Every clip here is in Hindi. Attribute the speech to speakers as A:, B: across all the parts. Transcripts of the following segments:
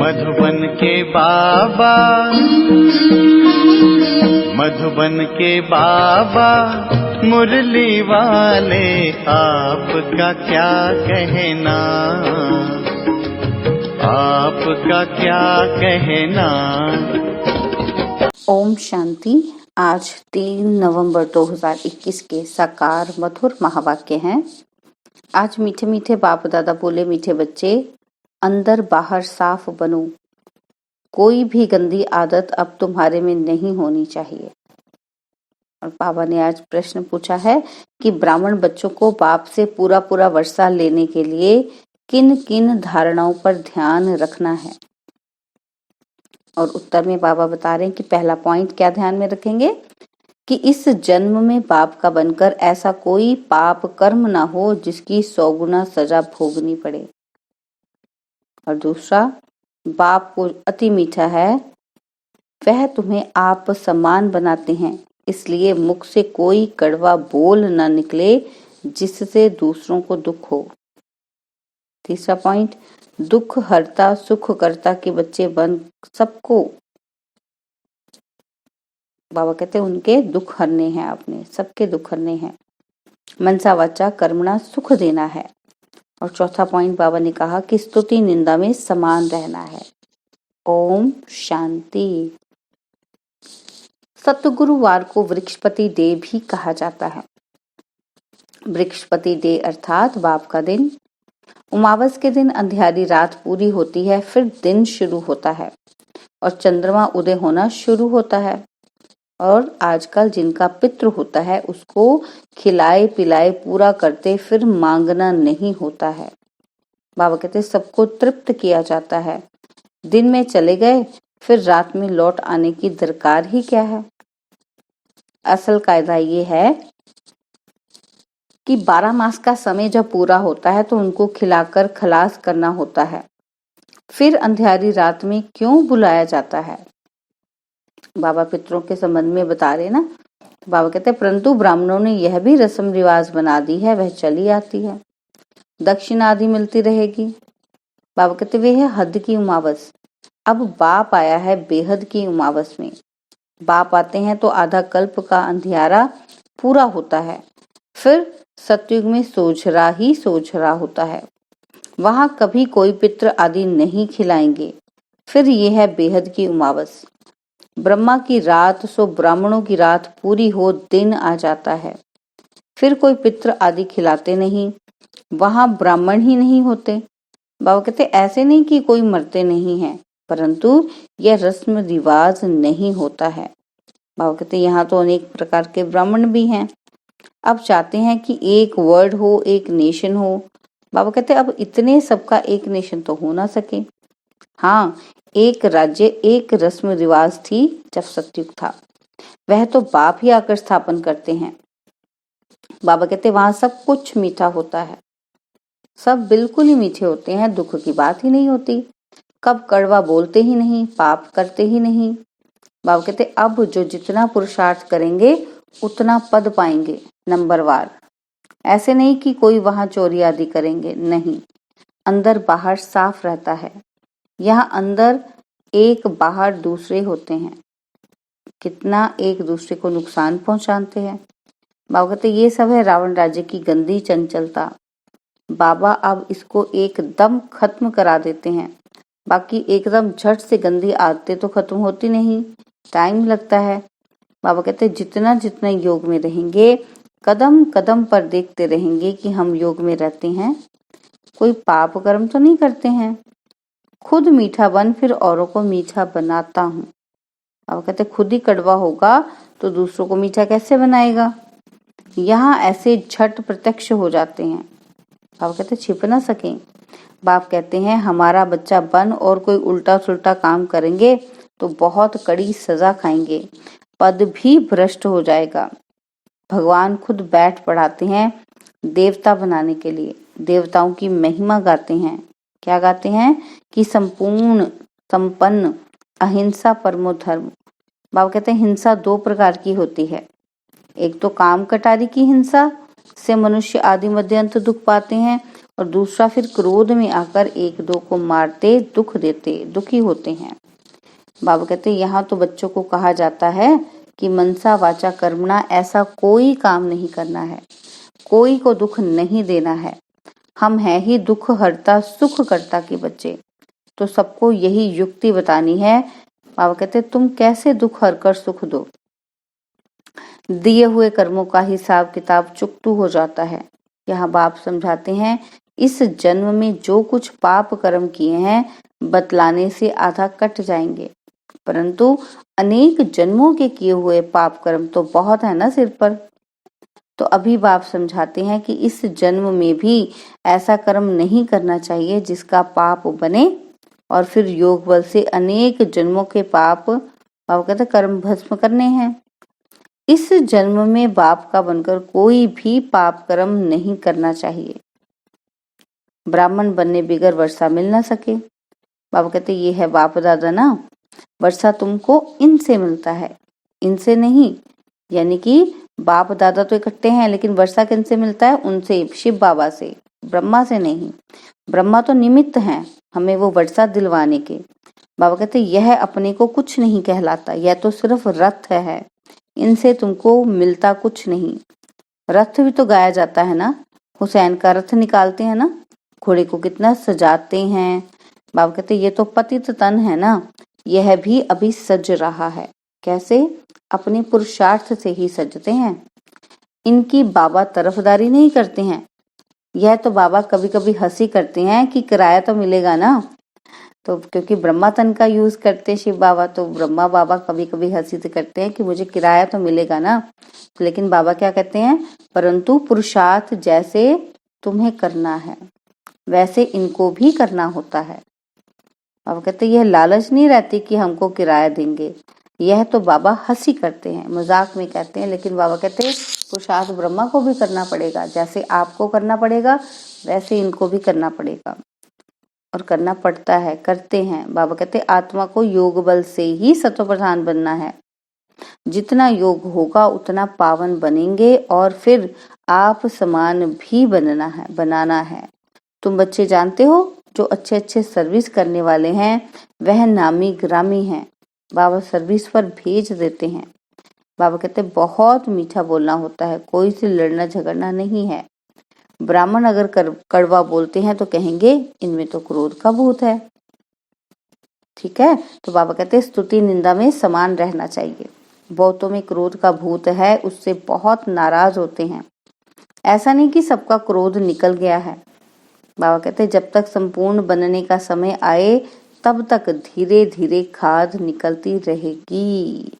A: मधुबन के बाबा, मधुबन के बाबा मुरली वाले, आपका क्या कहना, आपका क्या कहना।
B: ओम शांति। आज 3 नवंबर 2021 के साकार मधुर महावाक्य हैं। आज मीठे मीठे बाप दादा बोले, मीठे बच्चे अंदर बाहर साफ बनो, कोई भी गंदी आदत अब तुम्हारे में नहीं होनी चाहिए। और बाबा ने आज प्रश्न पूछा है कि ब्राह्मण बच्चों को बाप से पूरा पूरा वर्षा लेने के लिए किन किन धारणाओं पर ध्यान रखना है। और उत्तर में बाबा बता रहे हैं कि पहला पॉइंट क्या ध्यान में रखेंगे कि इस जन्म में बाप का बनकर ऐसा कोई पाप कर्म ना हो जिसकी 100 गुना सजा भोगनी पड़े। और दूसरा, बाप को अति मीठा है, वह तुम्हें आप समान बनाते हैं, इसलिए मुख से कोई कड़वा बोल ना निकले जिससे दूसरों को दुख हो। तीसरा पॉइंट, दुख हरता सुख करता के बच्चे बन सबको, बाबा कहते हैं उनके दुख हरने हैं, आपने सबके दुख हरने हैं। मनसा वाचा कर्मणा सुख देना है। और चौथा पॉइंट बाबा ने कहा कि स्तुति निंदा में समान रहना है। ओम शांति। सतगुरुवार को वृक्षपति डे भी कहा जाता है। वृक्षपति डे अर्थात बाप का दिन। उमावस के दिन अंधियारी रात पूरी होती है, फिर दिन शुरू होता है और चंद्रमा उदय होना शुरू होता है। और आजकल जिनका पितृ होता है उसको खिलाए पिलाए पूरा करते फिर मांगना नहीं होता है। बाबा कहते सबको तृप्त किया जाता है। दिन में चले गए फिर रात में लौट आने की दरकार ही क्या है। असल कायदा ये है कि 12 मास का समय जब पूरा होता है तो उनको खिलाकर खलास करना होता है। फिर अंधियारी रात में क्यों बुलाया जाता है। बाबा पितरों के संबंध में बता रहे ना, तो बाबा कहते हैं परंतु ब्राह्मणों ने यह भी रस्म रिवाज बना दी है, वह चली आती है, दक्षिणा आदि मिलती रहेगी। बाबा कहते वे है हद की उमावस। अब बाप आया है बेहद की उमावस में। बाप आते हैं तो आधा कल्प का अंधियारा पूरा होता है, फिर सतयुग में सोझरा ही सोझरा होता है। वहां कभी कोई पितृ आदि नहीं खिलाएंगे। फिर ये है बेहद की उमावस। ब्रह्मा की रात सो ब्राह्मणों की रात पूरी हो दिन आ जाता है। फिर कोई पितृ आदि खिलाते नहीं, वहां ब्राह्मण ही नहीं होते। बाबा कहते ऐसे नहीं कि कोई मरते नहीं है, परंतु यह रस्म रिवाज नहीं होता है। बाबा कहते यहाँ तो अनेक प्रकार के ब्राह्मण भी हैं। अब चाहते हैं कि एक वर्ड हो, एक नेशन हो। बाबा कहते अब इतने सबका एक नेशन तो हो ना सके। हाँ, एक राज्य एक रस्म रिवाज थी जब सतयुग था, वह तो बाप ही आकर स्थापन करते हैं। बाबा कहते वहां सब कुछ मीठा होता है, सब बिल्कुल ही मीठे होते हैं, दुख की बात ही नहीं होती, कब कड़वा बोलते ही नहीं, पाप करते ही नहीं। बाबा कहते अब जो जितना पुरुषार्थ करेंगे उतना पद पाएंगे नंबरवार। ऐसे नहीं कि कोई वहां चोरी आदि करेंगे, नहीं, अंदर बाहर साफ रहता है। यहाँ अंदर एक बाहर दूसरे होते हैं, कितना एक दूसरे को नुकसान पहुंचाते हैं। बाबा कहते ये सब है रावण राज्य की गंदी चंचलता। बाबा अब इसको एकदम खत्म करा देते हैं। बाकी एकदम झट से गंदी आदतें तो खत्म होती नहीं, टाइम लगता है। बाबा कहते जितना जितना योग में रहेंगे, कदम कदम पर देखते रहेंगे कि हम योग में रहते हैं, कोई पाप कर्म तो नहीं करते हैं, खुद मीठा बन फिर औरों को मीठा बनाता हूँ। बाबा कहते खुद ही कड़वा होगा तो दूसरों को मीठा कैसे बनाएगा। यहाँ ऐसे झट प्रत्यक्ष हो जाते हैं। बाबा कहते छिप ना सके। बाप कहते हैं हमारा बच्चा बन और कोई उल्टा सुल्टा काम करेंगे तो बहुत कड़ी सजा खाएंगे, पद भी भ्रष्ट हो जाएगा। भगवान खुद बैठ पढ़ाते हैं देवता बनाने के लिए, देवताओं की महिमा गाते हैं। क्या गाते हैं कि संपूर्ण संपन्न अहिंसा परमो धर्म। बाबा कहते हैं हिंसा 2 प्रकार की होती है। एक तो काम कटारी की हिंसा से मनुष्य आदि मध्य अंत दुख पाते हैं, और दूसरा फिर क्रोध में आकर एक दो को मारते, दुख देते, दुखी होते हैं। बाबा कहते हैं यहाँ तो बच्चों को कहा जाता है कि मनसा वाचा कर्मणा, ऐसा कोई काम नहीं करना है, कोई को दुख नहीं देना है। हम हैं ही दुख हरता सुख करता के बच्चे, तो सबको यही युक्ति बतानी है। बाबा कहते तुम कैसे दुख हरकर सुख दो, दिए हुए कर्मों का हिसाब किताब चुकतू हो जाता है। यहाँ बाप समझाते हैं इस जन्म में जो कुछ पाप कर्म किए हैं बतलाने से आधा कट जाएंगे, परंतु अनेक जन्मों के किए हुए पाप कर्म तो बहुत है ना सिर पर। तो अभी बाप समझाते हैं कि इस जन्म में भी ऐसा कर्म नहीं करना चाहिए जिसका पाप बने और फिर योग बल से अनेक जन्मों के पाप बाप कहते कर्म भस्म करने हैं। इस जन्म में बाप का बनकर कोई भी पाप कर्म नहीं करना चाहिए। ब्राह्मण बनने बगैर वर्षा मिल ना सके। बाबा कहते ये है बाप दादा ना, वर्षा तुमको इनसे मिलता है, इनसे नहीं। यानी कि बाप दादा तो इकट्ठे हैं, लेकिन वर्षा किनसे मिलता है? उनसे, शिव बाबा से, ब्रह्मा से नहीं। ब्रह्मा तो निमित्त हैं हमें वो वर्षा दिलवाने के। बाबा कहते यह अपने को कुछ नहीं कहलाता, यह तो सिर्फ रथ है, इनसे तुमको मिलता कुछ नहीं। रथ भी तो गाया जाता है ना, हुसैन का रथ निकालते हैं ना, घोड़े को कितना सजाते हैं। बाबा कहते ये तो पतित तन है ना, यह भी अभी सज रहा है। कैसे? अपने पुरुषार्थ से ही सजते हैं। इनकी बाबा तरफदारी नहीं करते हैं। यह तो बाबा कभी कभी हंसी करते हैं कि किराया तो मिलेगा ना, तो क्योंकि ब्रह्मा तन का यूज करते हैं शिव बाबा, तो ब्रह्मा बाबा कभी कभी हंसी से करते हैं कि मुझे किराया तो मिलेगा ना। लेकिन बाबा क्या कहते हैं? परंतु पुरुषार्थ जैसे तुम्हें करना है वैसे इनको भी करना होता है। बाबा कहते यह लालच नहीं रहती कि हमको किराया देंगे, यह तो बाबा हंसी करते हैं, मजाक में कहते हैं। लेकिन बाबा कहते हैं पुरुषार्थ ब्रह्मा को भी करना पड़ेगा, जैसे आपको करना पड़ेगा वैसे इनको भी करना पड़ेगा, और करना पड़ता है, करते हैं। बाबा कहते आत्मा को योग बल से ही सत्व प्रधान बनना है। जितना योग होगा उतना पावन बनेंगे और फिर आप समान भी बनाना है। तुम बच्चे जानते हो जो अच्छे अच्छे सर्विस करने वाले हैं वह नामी ग्रामी हैं, बाबा सर्विस पर भेज देते हैं। बाबा कहते बहुत मीठा बोलना होता है, कोई से लड़ना झगड़ना नहीं है। ब्राह्मण अगर कड़वा बोलते हैं तो कहेंगे इनमें तो क्रोध का भूत है। ठीक है, तो बाबा कहते स्तुति निंदा में समान रहना चाहिए। बहुतों में क्रोध का भूत है, उससे बहुत नाराज होते हैं। ऐसा नहीं कि सबका क्रोध निकल गया है। बाबा कहते जब तक संपूर्ण बनने का समय आए तब तक धीरे धीरे खाद निकलती रहेगी।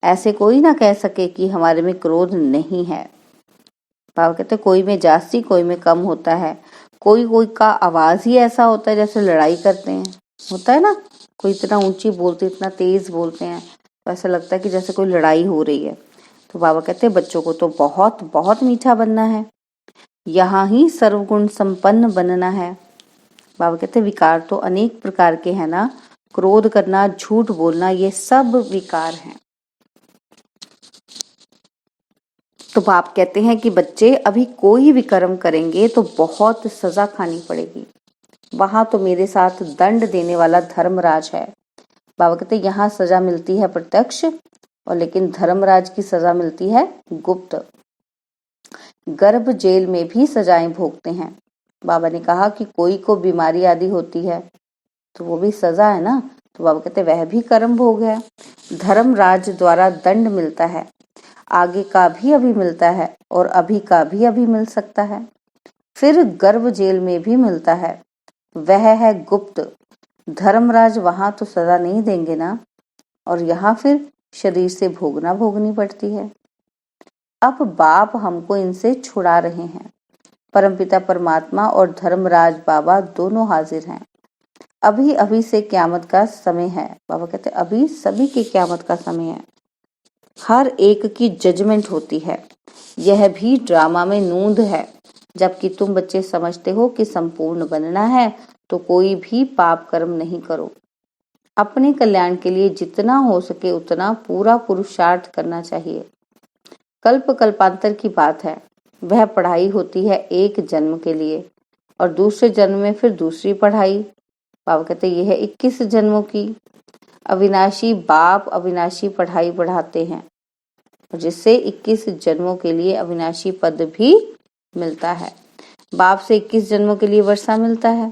B: ऐसे कोई ना कह सके कि हमारे में क्रोध नहीं है। बाबा कहते कोई में जास्ती कोई में कम होता है, कोई कोई का आवाज ही ऐसा होता है जैसे लड़ाई करते हैं, होता है ना, कोई इतना ऊंची बोलते इतना तेज बोलते हैं तो ऐसा लगता है कि जैसे कोई लड़ाई हो रही है। तो बाबा कहते बच्चों को तो बहुत बहुत मीठा बनना है, यहाँ ही सर्वगुण संपन्न बनना है। बाबा कहते विकार तो अनेक प्रकार के हैं ना, क्रोध करना, झूठ बोलना, ये सब विकार हैं। तो बाप कहते हैं कि बच्चे अभी कोई भी कर्म करेंगे तो बहुत सजा खानी पड़ेगी, वहां तो मेरे साथ दंड देने वाला धर्मराज है। बाबा कहते यहाँ सजा मिलती है प्रत्यक्ष, और लेकिन धर्मराज की सजा मिलती है गुप्त। गर्भ जेल में भी सजाएं भोगते हैं। बाबा ने कहा कि कोई को बीमारी आदि होती है तो वो भी सजा है ना, तो बाबा कहते वह भी कर्म भोग है। धर्मराज द्वारा दंड मिलता है, आगे का भी अभी मिलता है और अभी का भी अभी मिल सकता है, फिर गर्भ जेल में भी मिलता है, वह है गुप्त। धर्मराज वहां तो सजा नहीं देंगे ना, और यहाँ फिर शरीर से भोगनी पड़ती है। अब बाप हमको इनसे छुड़ा रहे हैं। परमपिता परमात्मा और धर्मराज बाबा दोनों हाजिर हैं। अभी अभी से क्यामत का समय है। बाबा कहते अभी सभी की क्यामत का समय है, हर एक की जजमेंट होती है। यह भी ड्रामा में नूंद है, जबकि तुम बच्चे समझते हो कि संपूर्ण बनना है तो कोई भी पाप कर्म नहीं करो। अपने कल्याण के लिए जितना हो सके उतना पूरा पुरुषार्थ करना चाहिए। कल्प कल्पांतर की बात है, वह पढ़ाई होती है एक जन्म के लिए, और दूसरे जन्म में फिर दूसरी पढ़ाई। बाबा कहते यह है 21 जन्मों की। अविनाशी बाप अविनाशी पढ़ाई पढ़ाते हैं, जिससे 21 जन्मों के लिए अविनाशी पद भी मिलता है। बाप से 21 जन्मों के लिए वर्षा मिलता है।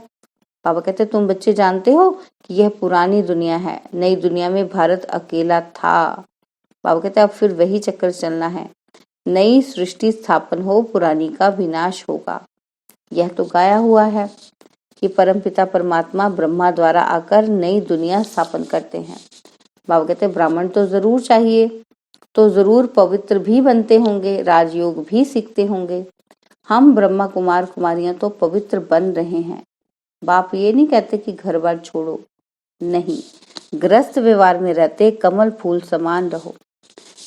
B: बाबा कहते तुम बच्चे जानते हो कि यह पुरानी दुनिया है, नई दुनिया में भारत अकेला था। बाबा कहते अब फिर वही चक्कर चलना है, नई सृष्टि स्थापन हो, पुरानी का विनाश होगा। यह तो गाया हुआ है कि परमपिता परमात्मा ब्रह्मा द्वारा आकर नई दुनिया स्थापन करते हैं। बाबा कहते ब्राह्मण तो जरूर चाहिए, तो जरूर पवित्र भी बनते होंगे, राजयोग भी सीखते होंगे। हम ब्रह्मा कुमार कुमारियां तो पवित्र बन रहे हैं। बाप ये नहीं कहते कि घर बार छोड़ो, नहीं, गृहस्थ व्यवहार में रहते कमल फूल समान रहो।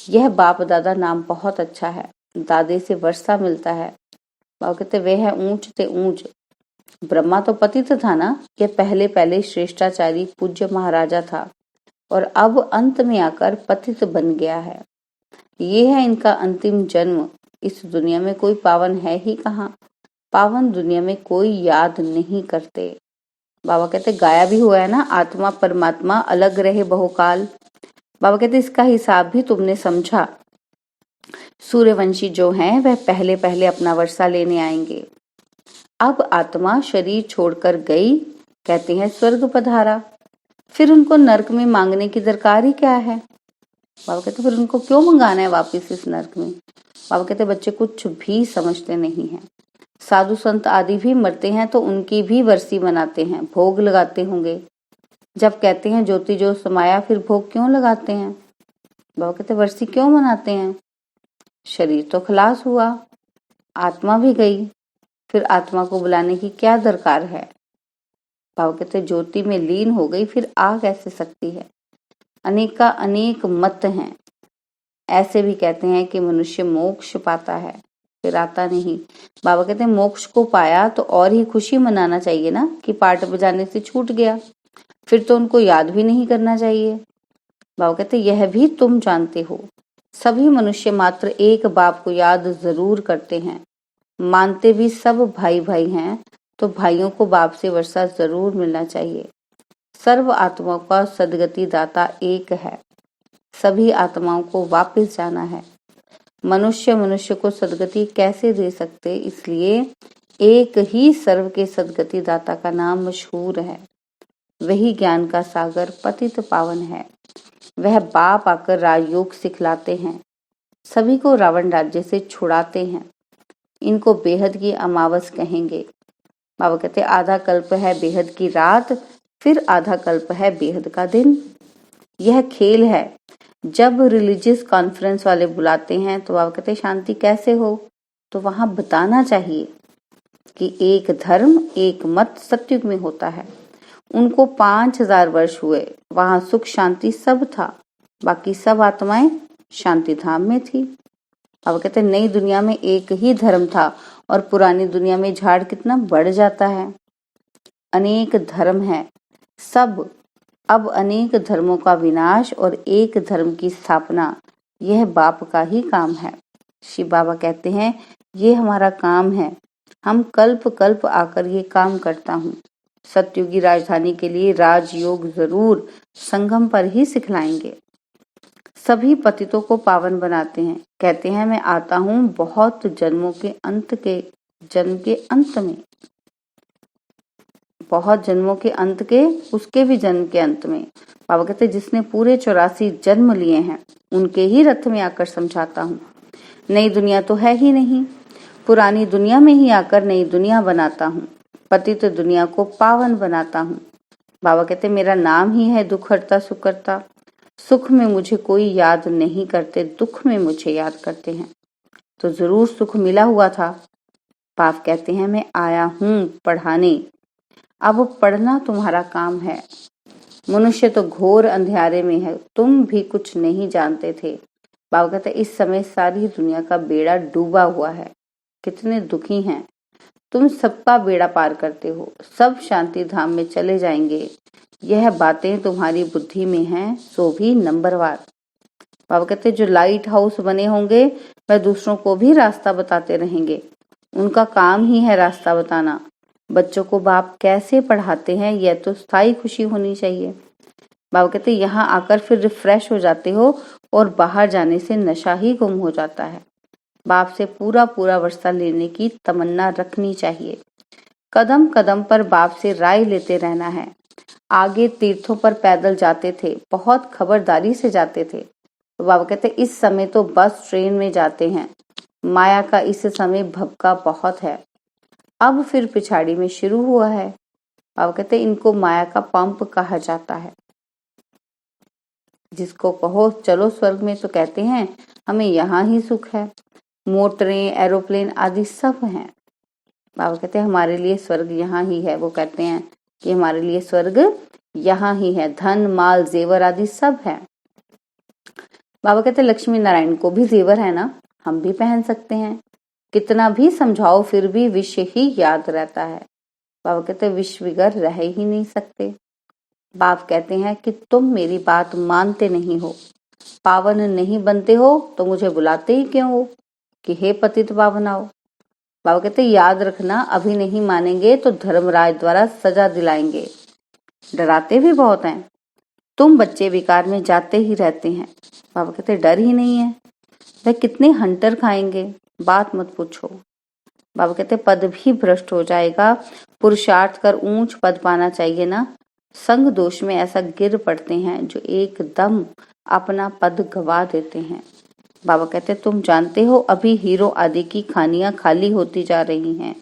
B: यह बाप दादा नाम बहुत अच्छा है, दादे से वर्षा मिलता है। बाबा कहते वे है ऊंच ते ऊंच। ब्रह्मा तो पतित था ना, यह पहले पहले श्रेष्ठाचारी पूज्य महाराजा था और अब अंत में आकर पतित बन गया है। ये है इनका अंतिम जन्म। इस दुनिया में कोई पावन है ही कहाँ, पावन दुनिया में कोई याद नहीं करते। बाबा कहते गाया भी हुआ है ना, आत्मा परमात्मा अलग रहे बहुकाल। बाबा कहते इसका हिसाब भी तुमने समझा। सूर्यवंशी जो हैं वह पहले पहले अपना वर्षा लेने आएंगे। अब आत्मा शरीर छोड़कर गई, कहते हैं स्वर्ग पधारा, फिर उनको नरक में मांगने की दरकार ही क्या है। बाबा कहते फिर उनको क्यों मंगाना है वापिस इस नरक में। बाबा कहते बच्चे कुछ भी समझते नहीं हैं। साधु संत आदि भी मरते हैं तो उनकी भी वर्षी बनाते हैं, भोग लगाते होंगे। जब कहते हैं ज्योति जो समाया, फिर भोग क्यों लगाते हैं। बाबा कहते वर्षी क्यों मनाते हैं, शरीर तो खलास हुआ, आत्मा भी गई, फिर आत्मा को बुलाने की क्या दरकार है। बाबा कहते ज्योति में लीन हो गई, फिर आ कैसे सकती है। अनेका अनेक मत हैं। ऐसे भी कहते हैं कि मनुष्य मोक्ष पाता है, फिर आता नहीं। बाबा कहते हैं मोक्ष को पाया तो और ही खुशी मनाना चाहिए ना, कि पाठ बजाने से छूट गया, फिर तो उनको याद भी नहीं करना चाहिए। बाबा कहते यह भी तुम जानते हो, सभी मनुष्य मात्र एक बाप को याद जरूर करते हैं, मानते भी सब भाई भाई हैं, तो भाइयों को बाप से वर्षा जरूर मिलना चाहिए। सर्व आत्माओं का सदगति दाता एक है, सभी आत्माओं को वापस जाना है। मनुष्य मनुष्य को सदगति कैसे दे सकते, इसलिए एक ही सर्व के सदगति दाता का नाम मशहूर है। वही ज्ञान का सागर पतित पावन है। वह बाप आकर राजयोग सिखलाते हैं, सभी को रावण राज्य से छुड़ाते हैं। इनको बेहद की अमावस कहेंगे। बाबा कहते आधा कल्प है बेहद की रात, फिर आधा कल्प है बेहद का दिन। यह खेल है। जब रिलीजियस कॉन्फ्रेंस वाले बुलाते हैं तो बाबा कहते शांति कैसे हो, तो वहां बताना चाहिए कि एक धर्म एक मत सतयुग में होता है। उनको 5000 वर्ष हुए, वहां सुख शांति सब था, बाकी सब आत्माएं शांति धाम में थी। अब कहते नई दुनिया में एक ही धर्म था और पुरानी दुनिया में झाड़ कितना बढ़ जाता है। अनेक धर्म हैं, सब अब अनेक धर्मों का विनाश और एक धर्म की स्थापना, यह बाप का ही काम है। शिव बाबा कहते हैं ये हमारा काम है, हम कल्प कल्प आकर ये काम करता हूँ। सतयुगी राजधानी के लिए राजयोग जरूर संगम पर ही सिखलाएंगे। सभी पतितों को पावन बनाते हैं, कहते हैं मैं आता हूँ बहुत जन्मों के अंत के जन्म के अंत में, बहुत जन्मों के अंत के उसके भी जन्म के अंत में। बाबा कहते जिसने पूरे 84 जन्म लिए हैं उनके ही रथ में आकर समझाता हूँ। नई दुनिया तो है ही नहीं, पुरानी दुनिया में ही आकर नई दुनिया बनाता हूँ, पतित दुनिया को पावन बनाता हूँ। बाबा कहते मेरा नाम ही है दुख हरता सुख करता। सुख में मुझे कोई याद नहीं करते, दुख में मुझे याद करते हैं, तो जरूर सुख मिला हुआ था। बाप कहते हैं मैं आया हूँ पढ़ाने, अब पढ़ना तुम्हारा काम है। मनुष्य तो घोर अंधेरे में है, तुम भी कुछ नहीं जानते थे। बाबा कहते इस समय सारी दुनिया का बेड़ा डूबा हुआ है, कितने दुखी हैं, तुम सबका बेड़ा पार करते हो, सब शांति धाम में चले जाएंगे। यह बातें तुम्हारी बुद्धि में हैं, सो भी नंबरवार। बाबा कहते जो लाइट हाउस बने होंगे वह दूसरों को भी रास्ता बताते रहेंगे, उनका काम ही है रास्ता बताना। बच्चों को बाप कैसे पढ़ाते हैं, यह तो स्थायी खुशी होनी चाहिए। बाबा कहते यहाँ आकर फिर रिफ्रेश हो जाते हो और बाहर जाने से नशा ही गुम हो जाता है। बाप से पूरा पूरा वर्षा लेने की तमन्ना रखनी चाहिए। कदम कदम पर बाप से राय लेते रहना है। आगे तीर्थों पर पैदल जाते थे, बहुत खबरदारी से जाते थे। तो बाबा कहते इस समय तो बस ट्रेन में जाते हैं। माया का इस समय भपका बहुत है। अब फिर पिछाड़ी में शुरू हुआ है। बाबा कहते इनको माया का पंप कहा जाता है। जिसको कहो चलो स्वर्ग में तो कहते हैं हमें यहाँ ही सुख है। मोटरें, एरोप्लेन आदि सब हैं। बाबा कहते हैं हमारे लिए स्वर्ग यहाँ ही है। वो कहते हैं कि हमारे लिए स्वर्ग यहाँ ही है। धन, माल, जेवर आदि सब है। बाबा कहते हैं लक्ष्मी नारायण को भी जेवर है ना, हम भी पहन सकते हैं। कितना भी समझाओ फिर भी विष ही याद रहता है। बाबा कहते हैं विष बिगर रह ही नहीं सकते। बाप कहते हैं कि तुम मेरी बात मानते नहीं हो, पावन नहीं बनते हो तो मुझे बुलाते ही क्यों हो कि हे पतित पावन आओ। बाबा कहते याद रखना, अभी नहीं मानेंगे तो धर्मराज द्वारा सजा दिलाएंगे। डराते भी बहुत हैं। तुम बच्चे विकार में जाते ही रहते हैं। बाबा कहते डर ही नहीं है। वह कितने हंटर खाएंगे, बात मत पूछो। बाबा कहते पद भी भ्रष्ट हो जाएगा। पुरुषार्थ कर ऊंच पद पाना चाहिए ना। संग दोष में ऐसा गिर पड़ते हैं जो एकदम अपना पद गवा देते हैं। बाबा कहते तुम जानते हो अभी हीरो आदि की खानियां खाली होती जा रही हैं,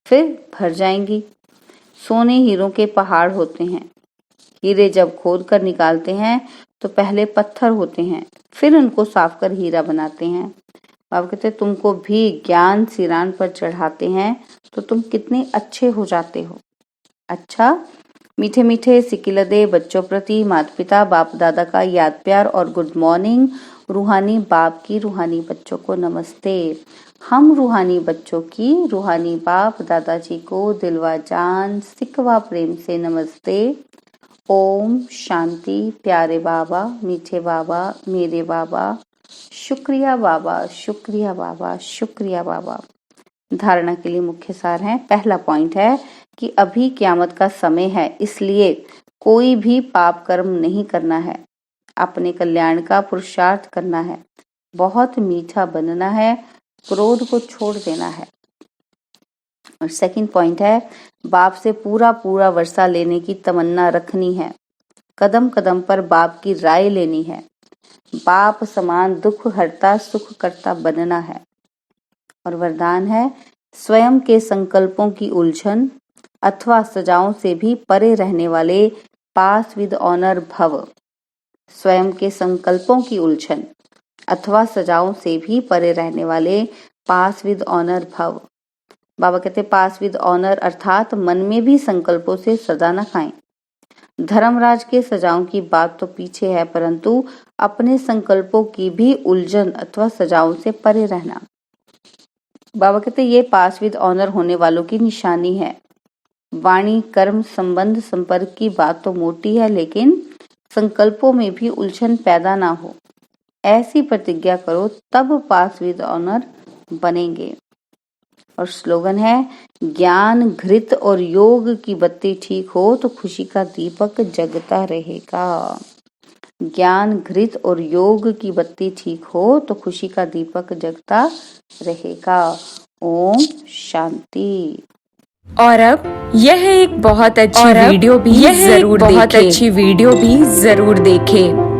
B: फिर भर जाएंगी। सोने हीरों के पहाड़ होते हैं। हीरे जब खोद कर निकालते हैं तो पहले पत्थर होते हैं, फिर उनको साफ कर हीरा बनाते हैं। बाबा कहते तुमको भी ज्ञान सिरान पर चढ़ाते हैं तो तुम कितने अच्छे हो जाते हो। अच्छा, मीठे मीठे सिकिलदे बच्चों प्रति माता पिता बाप दादा का याद प्यार और गुड मॉर्निंग। रूहानी बाप की रूहानी बच्चों को नमस्ते। हम रूहानी बच्चों की रूहानी बाप दादाजी को दिलवा जान सिकवा प्रेम से नमस्ते। ओम शांति। प्यारे बाबा, मीठे बाबा, मेरे बाबा, शुक्रिया बाबा, शुक्रिया बाबा, शुक्रिया बाबा। धारणा के लिए मुख्य सार है। पहला पॉइंट है कि अभी क़यामत का समय है, इसलिए कोई भी पाप कर्म नहीं करना है। अपने कल्याण का पुरुषार्थ करना है। बहुत मीठा बनना है। क्रोध को छोड़ देना है। और सेकंड पॉइंट है बाप से पूरा पूरा वर्षा लेने की तमन्ना रखनी है। कदम कदम पर बाप की राय लेनी है। बाप समान दुख हरता सुख करता बनना है। और वरदान है स्वयं के संकल्पों की उलझन अथवा सजाओं से भी परे रहने वाले पास विद ऑनर भव। स्वयं के संकल्पों की उलझन अथवा सजाओं से भी परे रहने वाले पास विद ऑनर भव। बाबा कहते पास विद ऑनर अर्थात मन में भी संकल्पों से सजा न खाएं। धर्मराज के सजाओं की बात तो पीछे है, परंतु अपने संकल्पों की भी उलझन अथवा सजाओं से परे रहना। बाबा कहते ये पास विद ऑनर होने वालों की निशानी है। वाणी कर्म संबंध संपर्क की बात तो मोटी है, लेकिन संकल्पों में भी उलझन पैदा ना हो, ऐसी प्रतिज्ञा करो, तब पास विद ऑनर बनेंगे। और स्लोगन है ज्ञान घृत और योग की बत्ती ठीक हो तो खुशी का दीपक जगता रहेगा। ज्ञान घृत और योग की बत्ती ठीक हो तो खुशी का दीपक जगता रहेगा। ओम शांति।
C: और अब यह एक बहुत अच्छी वीडियो भी जरूर देखें।